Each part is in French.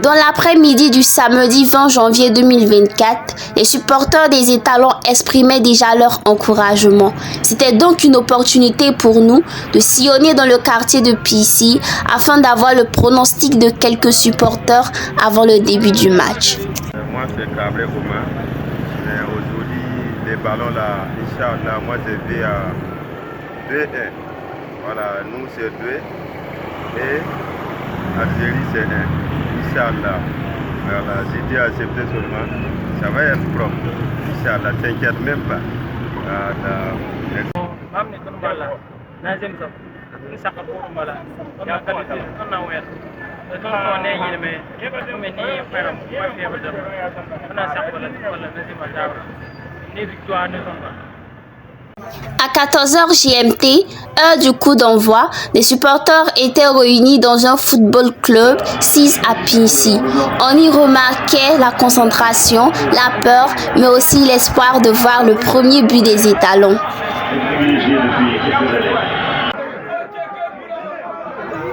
Dans l'après-midi du samedi 20 janvier 2024, les supporters des Étalons exprimaient déjà leur encouragement. C'était donc une opportunité pour nous de sillonner dans le quartier de Pissy afin d'avoir le pronostic de quelques supporters avant le début du match. Moi, c'est Cabré Romain. Mais aujourd'hui, les ballons là, Inch'Allah, moi j'ai vu à 2-1. Voilà, nous c'est 2 et Algérie c'est 1. Inch'Allah. Voilà, j'ai dit accepter seulement. Ça va être propre. Inch'Allah, t'inquiète même pas. À 14h GMT, heure du coup d'envoi, les supporters étaient réunis dans un football club 6 à Pissy. On y remarquait la concentration, la peur, mais aussi l'espoir de voir le premier but des Étalons.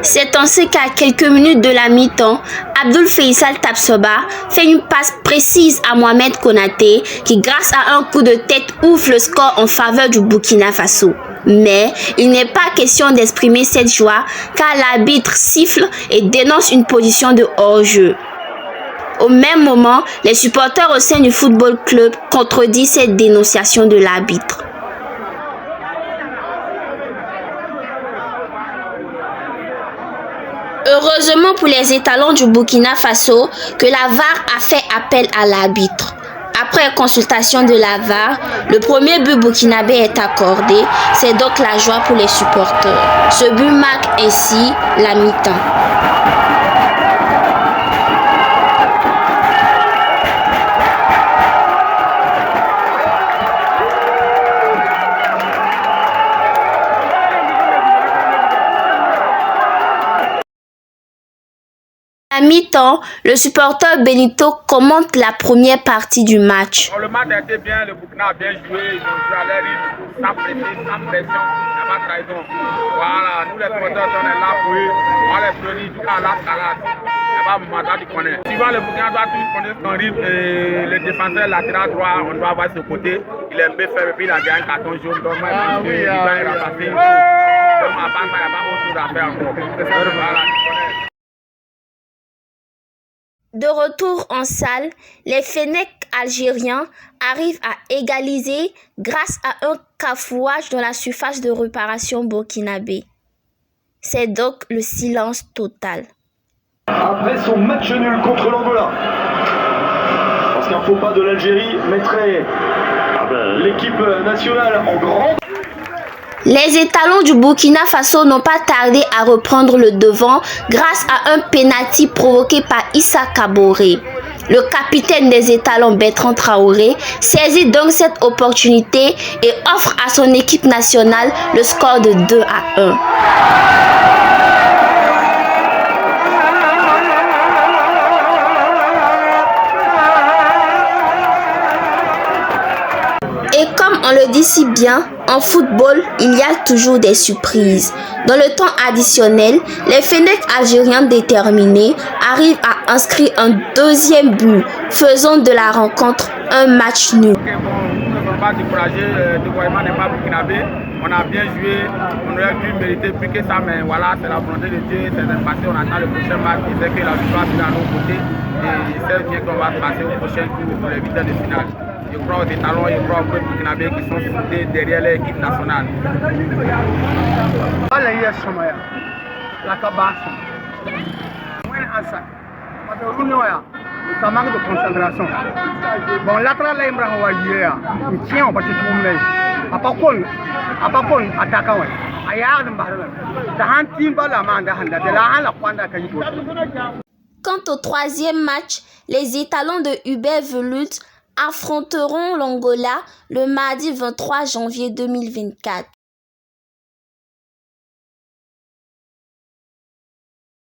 C'est ainsi qu'à quelques minutes de la mi-temps, Abdoul Faisal Tapsoba fait une passe précise à Mohamed Konaté qui, grâce à un coup de tête, ouvre le score en faveur du Burkina Faso. Mais il n'est pas question d'exprimer cette joie car l'arbitre siffle et dénonce une position de hors-jeu. Au même moment, les supporters au sein du football club contredisent cette dénonciation de l'arbitre. Heureusement pour les Étalons du Burkina Faso que la VAR a fait appel à l'arbitre. Après consultation de la VAR, le premier but burkinabé est accordé. C'est donc la joie pour les supporters. Ce but marque ainsi la mi-temps. À mi-temps, le supporter Benito commente la première partie du match. Le match a été bien, le Burkina a bien joué, ils ont joué à l'air libre, sans pression, il n'y a pas de trahison. Voilà, nous les supporters, on est là pour eux, on les prévenir, tout à la salade. Il n'y a pas de mandat du connaît. Souvent, le Burkina doit tous connaître son rythme et le défenseur latéral droit, on doit avoir ce côté. Il est bien fait et puis il a gagné un carton jaune, donc moi, il va y ramasser. Donc, à part ça, il n'y a pas autre chose à faire encore. Voilà, tu connais. De retour en salle, les Fennecs algériens arrivent à égaliser grâce à un cafouage dans la surface de réparation burkinabé. C'est donc le silence total. Après son match nul contre l'Angola, parce qu'un faux pas de l'Algérie mettrait l'équipe nationale en grande... Les Étalons du Burkina Faso n'ont pas tardé à reprendre le devant grâce à un pénalty provoqué par Issa Kaboré. Le capitaine des Étalons, Bertrand Traoré, saisit donc cette opportunité et offre à son équipe nationale le score de 2-1. Et comme on le dit si bien, en football, il y a toujours des surprises. Dans le temps additionnel, les Fennecs algériens déterminés arrivent à inscrire un deuxième but, faisant de la rencontre un match nul. Nous ne sommes pas découragés, le découragement n'est pas burkinabé. On a bien joué, on aurait dû mériter plus que ça, mais voilà, c'est la volonté de Dieu, c'est passé, on attend le prochain match, et c'est que la victoire est à nos côtés, et c'est bien qu'on va passer au prochain tour pour les huitièmes de finale. Je crois aux Étalons, je crois aux peuples burkinabés qui sont soudés derrière l'équipe nationale. Ça manque de concentration. Bon, latéral là, il tient en partie tout le monde. À part qu'on attaquant, il y a Quant au troisième match, les Étalons de Hubert Velult affronteront l'Angola le mardi 23 janvier 2024.